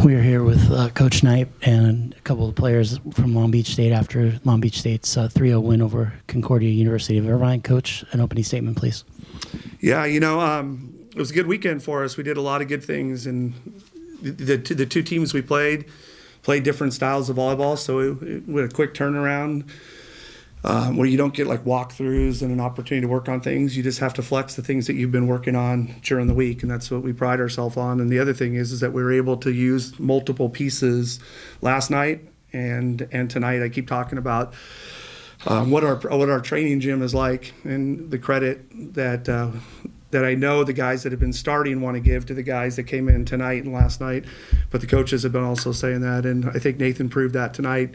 We're here with Coach Knight and a couple of players from Long Beach State after Long Beach State's 3-0 win over Concordia University of Irvine. Coach, an opening statement, please. Yeah, it was a good weekend for us. We did a lot of good things, and the two teams we played different styles of volleyball, so we had a quick turnaround where you don't get like walkthroughs and an opportunity to work on things. You just have to flex the things that you've been working on during the week, and that's what we pride ourselves on. And the other thing is that we were able to use multiple pieces last night and tonight. I keep talking about what our training gym is like, and the credit that I know the guys that have been starting want to give to the guys that came in tonight and last night, but the coaches have been also saying that, and I think Nathan proved that tonight.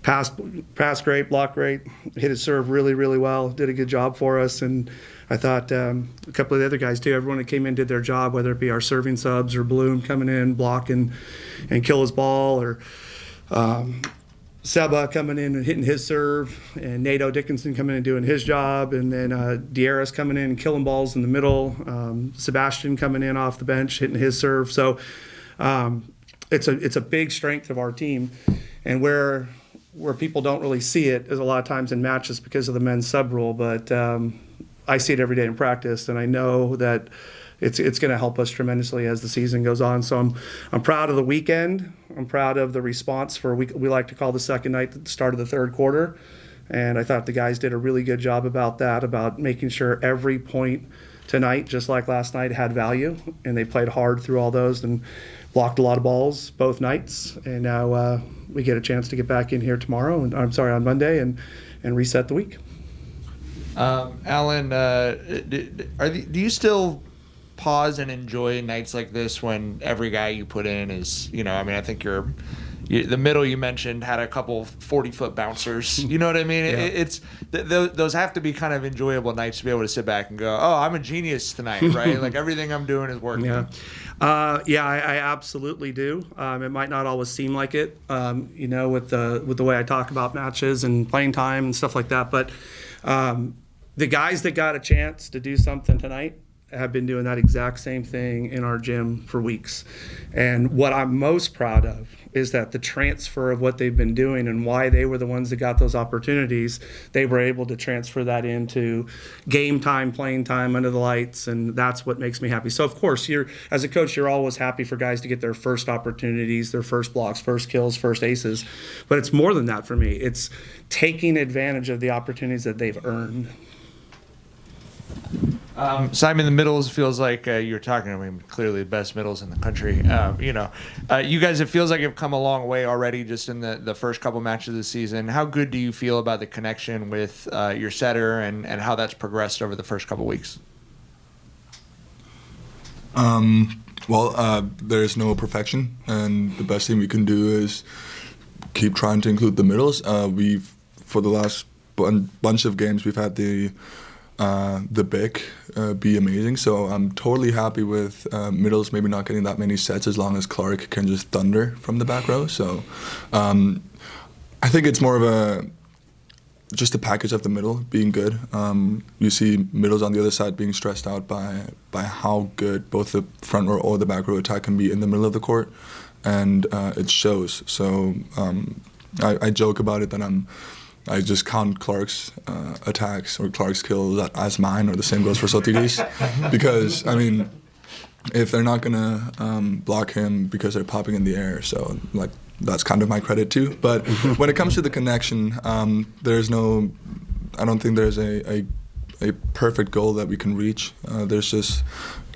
Pass great, block great, hit his serve really, really well, did a good job for us, and I thought a couple of the other guys too, everyone that came in did their job, whether it be our serving subs or Bloom coming in, block and kill his ball, or Seba coming in and hitting his serve, and Nato Dickinson coming in and doing his job, and then Dieras coming in and killing balls in the middle, Sebastian coming in off the bench hitting his serve. So it's a big strength of our team, and where people don't really see it is a lot of times in matches because of the men's sub rule, but I see it every day in practice, and I know that it's going to help us tremendously as the season goes on. So I'm proud of the weekend. I'm proud of the response for we like to call the second night at the start of the third quarter, and I thought the guys did a really good job about that, about making sure every point tonight, just like last night, had value, and they played hard through all those and blocked a lot of balls both nights. And now we get a chance to get back in here tomorrow, on Monday, and reset the week. Alan, do you still pause and enjoy nights like this when every guy you put in is, I think the middle you mentioned had a couple 40-foot bouncers. You know what I mean? Yeah. Those have to be kind of enjoyable nights to be able to sit back and go, oh, I'm a genius tonight, right? Like everything I'm doing is working. Yeah. I absolutely do. It might not always seem like it, with the way I talk about matches and playing time and stuff like that. But the guys that got a chance to do something tonight have been doing that exact same thing in our gym for weeks. And what I'm most proud of is that the transfer of what they've been doing and why they were the ones that got those opportunities, they were able to transfer that into game time, playing time under the lights, and that's what makes me happy. So of course, as a coach, you're always happy for guys to get their first opportunities, their first blocks, first kills, first aces. But it's more than that for me. It's taking advantage of the opportunities that they've earned. Simon, the middles feels like you're talking. I mean, clearly the best middles in the country. You guys, it feels like you've come a long way already just in the first couple matches of the season. How good do you feel about the connection with your setter and how that's progressed over the first couple weeks? There's no perfection, and the best thing we can do is keep trying to include the middles. For the last bunch of games, we've had the big be amazing, so I'm totally happy with middles maybe not getting that many sets as long as Clark can just thunder from the back row. So I think it's more of just a package of the middle being good. You see middles on the other side being stressed out by how good both the front row or the back row attack can be in the middle of the court, and it shows. So I joke about it that I just count Clark's attacks or Clark's kills as mine, or the same goes for Sotiris. Because, if they're not going to block him because they're popping in the air, so that's kind of my credit too. But when it comes to the connection, I don't think there's a perfect goal that we can reach. There's just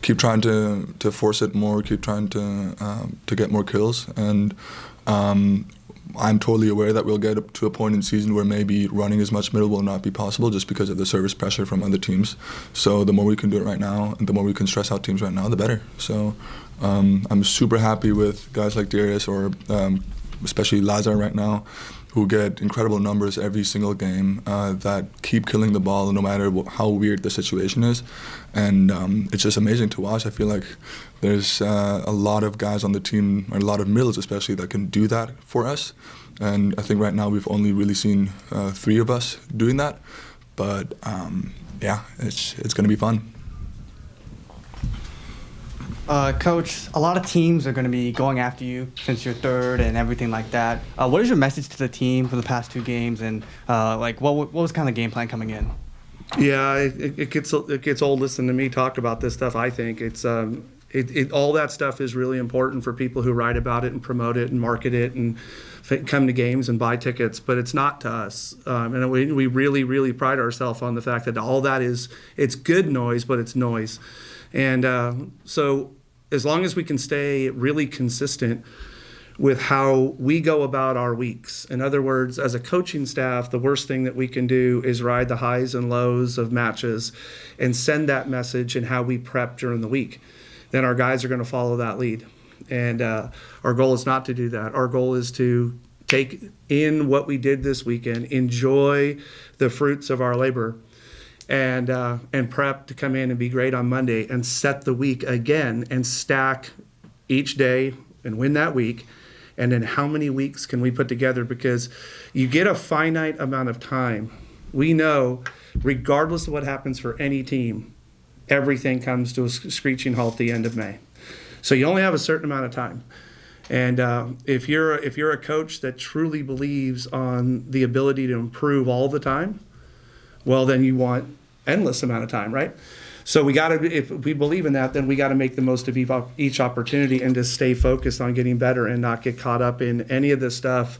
keep trying to force it more, keep trying to get more kills, and I'm totally aware that we'll get up to a point in season where maybe running as much middle will not be possible just because of the service pressure from other teams. So the more we can do it right now, and the more we can stress out teams right now, the better. So I'm super happy with guys like Darius or especially Lazar right now, who get incredible numbers every single game, that keep killing the ball no matter how weird the situation is. And it's just amazing to watch. I feel like there's a lot of guys on the team, or a lot of middles especially, that can do that for us. And I think right now we've only really seen 3 of us doing that. But it's going to be fun. Coach, a lot of teams are going to be going after you since you're third and everything like that. What is your message to the team for the past 2 games, and what was kind of the game plan coming in? Yeah, it gets old listening to me talk about this stuff. I think it's all that stuff is really important for people who write about it and promote it and market it and come to games and buy tickets, but it's not to us. And we really, really pride ourselves on the fact that all that it's good noise, but it's noise. And so as long as we can stay really consistent with how we go about our weeks. In other words, as a coaching staff, the worst thing that we can do is ride the highs and lows of matches and send that message in how we prep during the week. Then our guys are going to follow that lead. And our goal is not to do that. Our goal is to take in what we did this weekend, enjoy the fruits of our labor, and prep to come in and be great on Monday and set the week again and stack each day and win that week. And then how many weeks can we put together? Because you get a finite amount of time. We know, regardless of what happens for any team, everything comes to a screeching halt at the end of May. So you only have a certain amount of time. And if you're a coach that truly believes on the ability to improve all the time, well, then you want endless amount of time, right? So if we believe in that, then we got to make the most of each opportunity and just stay focused on getting better and not get caught up in any of the stuff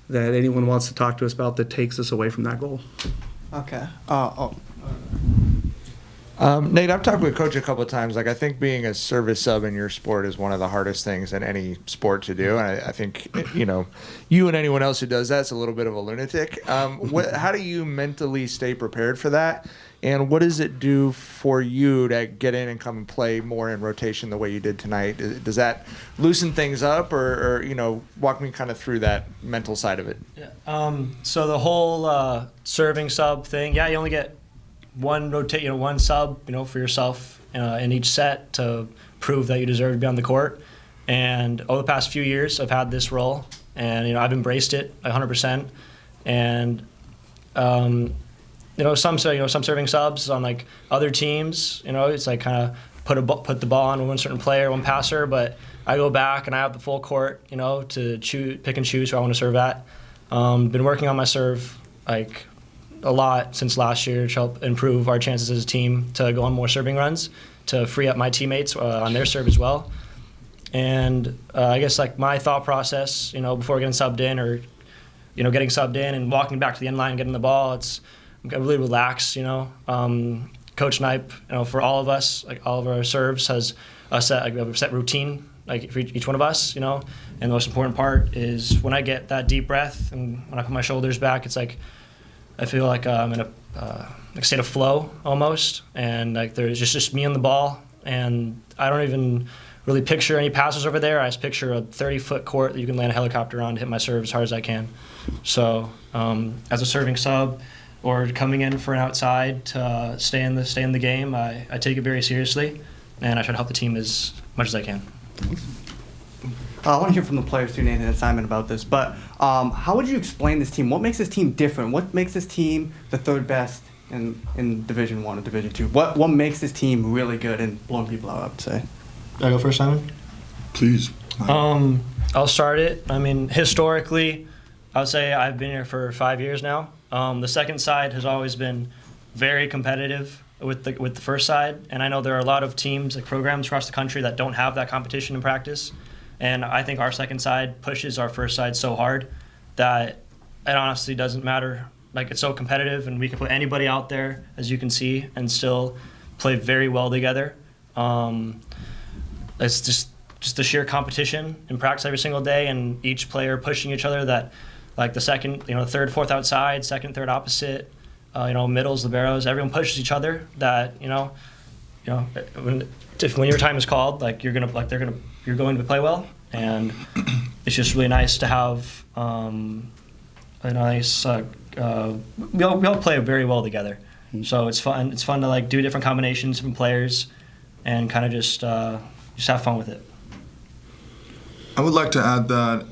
that anyone wants to talk to us about that takes us away from that goal. Okay. Nate, I've talked with Coach a couple of times. Like, I think being a service sub in your sport is one of the hardest things in any sport to do. And I think, you and anyone else who does that's a little bit of a lunatic. How do you mentally stay prepared for that? And what does it do for you to get in and come and play more in rotation the way you did tonight? Does that loosen things up, or walk me kind of through that mental side of it? Yeah. So the whole serving sub thing, you only get one sub, for yourself in each set to prove that you deserve to be on the court. And over the past few years, I've had this role, and I've embraced it 100%. And some serving subs on like other teams, it's like kind of put the ball on one certain player, one passer. But I go back and I have the full court, to pick and choose who I want to serve at. Been working on my serve like a lot since last year to help improve our chances as a team to go on more serving runs to free up my teammates on their serve as well. And I guess like my thought process, before getting subbed in or getting subbed in and walking back to the end line and getting the ball, I'm really relaxed. Coach Knipe, for all of us, like all of our serves has a set routine, like for each one of us, and the most important part is when I get that deep breath and when I put my shoulders back, it's like I feel like I'm in a state of flow almost, and like there's just me on the ball, and I don't even really picture any passes over there. I just picture a 30-foot court that you can land a helicopter on to hit my serve as hard as I can. So as a serving sub or coming in for an outside to stay in the game, I take it very seriously, and I try to help the team as much as I can. I want to hear from the players too, Nathan and Simon, about this. But how would you explain this team? What makes this team different? What makes this team the third best in Division I or Division II? What makes this team really good and blowing people out, I would say? I go first, Simon? Please. I'll start it. I mean, historically, I would say I've been here for 5 years now. The second side has always been very competitive with the first side, and I know there are a lot of teams, like programs across the country that don't have that competition in practice. And I think our second side pushes our first side so hard that it honestly doesn't matter. Like, it's so competitive, and we can put anybody out there, as you can see, and still play very well together. It's just the sheer competition in practice every single day, and each player pushing each other. That, like the second, third, fourth outside, second, third opposite, middles, liberos, everyone pushes each other. That when your time is called, like you're going to play well, and it's just really nice to have a nice. We all play very well together, so it's fun. It's fun to like do different combinations, different players, and kind of just have fun with it. I would like to add that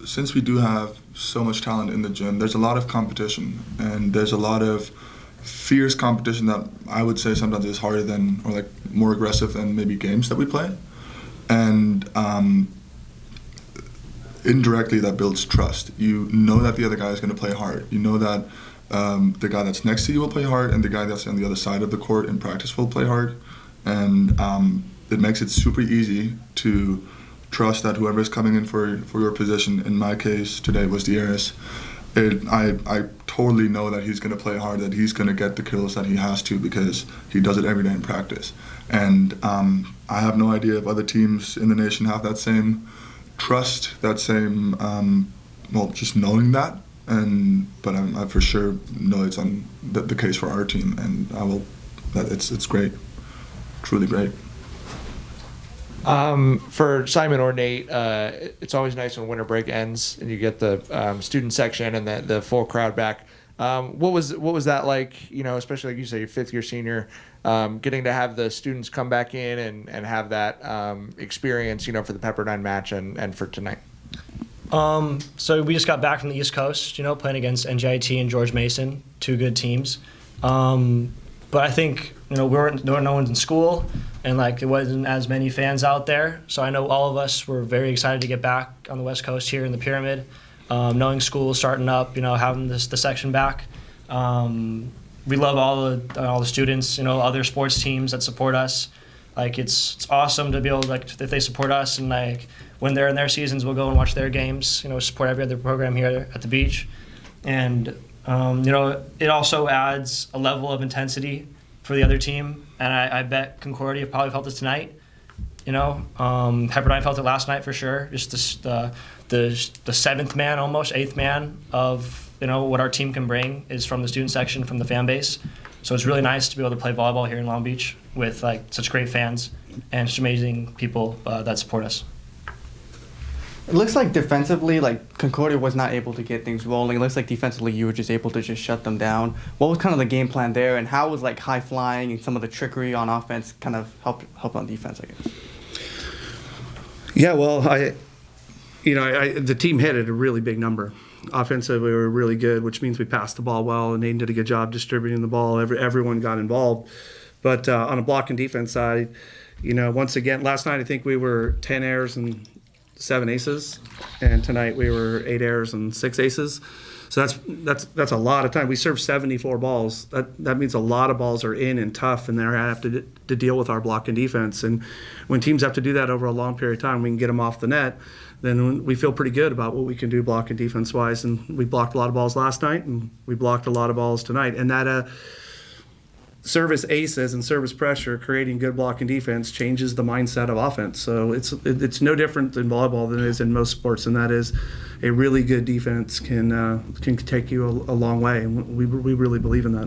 since we do have so much talent in the gym, there's a lot of competition, and there's a lot of fierce competition that I would say sometimes is harder than, or like more aggressive than maybe games that we play. And indirectly that builds trust. You know that the other guy is going to play hard. You know that the guy that's next to you will play hard, and the guy that's on the other side of the court in practice will play hard. And it makes it super easy to trust that whoever is coming in for your position, in my case today was Dieris, I totally know that he's going to play hard, that he's going to get the kills that he has to, because he does it every day in practice. And I have no idea if other teams in the nation have that same trust, that same, just knowing that. But I for sure know it's on the case for our team, and it's great, truly great. For Simon or Nate, it's always nice when winter break ends and you get the student section and the full crowd back. What was that like? You know, especially like you say, your fifth year senior, getting to have the students come back in and have that experience. You know, for the Pepperdine match and for tonight. So we just got back from the East Coast. You know, playing against NJIT and George Mason, two good teams. But I think, you know, no one's in school, and like there wasn't as many fans out there. So I know all of us were very excited to get back on the West Coast here in the Pyramid, knowing school starting up, you know, having the section back. We love all the students, you know, other sports teams that support us. Like it's awesome to be able to, like, if they support us, and like when they're in their seasons, we'll go and watch their games. You know, support every other program here at the beach, and. You know, it also adds a level of intensity for the other team, and I bet Concordia probably felt it tonight. You know, Pepperdine felt it last night for sure. Just the seventh man, almost eighth man of, you know, what our team can bring is from the student section, from the fan base. So it's really nice to be able to play volleyball here in Long Beach with like such great fans and such amazing people that support us. It looks like defensively, like Concordia was not able to get things rolling. It looks like defensively you were just able to just shut them down. What was kind of the game plan there, and how was like high flying and some of the trickery on offense kind of help on defense, I guess? Yeah, well, the team hit at a really big number. Offensively, we were really good, which means we passed the ball well, and Aiden did a good job distributing the ball. Everyone got involved. But on a block and defense side, you know, once again, last night I think we were 10 errors and 7 aces, and tonight we were 8 errors and 6 aces. So that's a lot of time. We served 74 balls. That means a lot of balls are in and tough, and they have to deal with our block and defense. And when teams have to do that over a long period of time, we can get them off the net. Then we feel pretty good about what we can do block and defense wise. And we blocked a lot of balls last night, and we blocked a lot of balls tonight. And that service aces and service pressure, creating good block and defense, changes the mindset of offense. So it's no different in volleyball than it is in most sports, and that is a really good defense can take you a long way, and we really believe in that.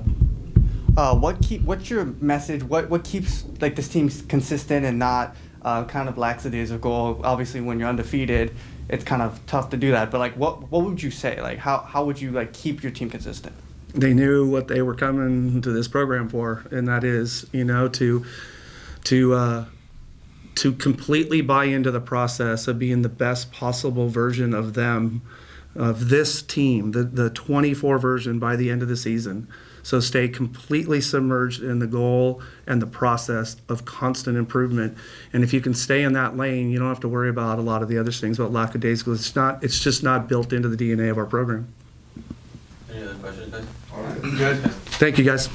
What's your message? What keeps like this team consistent and not kind of lackadaisical? Obviously, when you're undefeated, it's kind of tough to do that. But like, what would you say? Like, how would you like keep your team consistent? They knew what they were coming to this program for, and that is, you know, to completely buy into the process of being the best possible version of them, of this team, the 24 version by the end of the season. So stay completely submerged in the goal and the process of constant improvement. And if you can stay in that lane, you don't have to worry about a lot of the other things about lackadaisical. It's just not built into the DNA of our program. Any other questions, guys? All right. Good. Thank you, guys.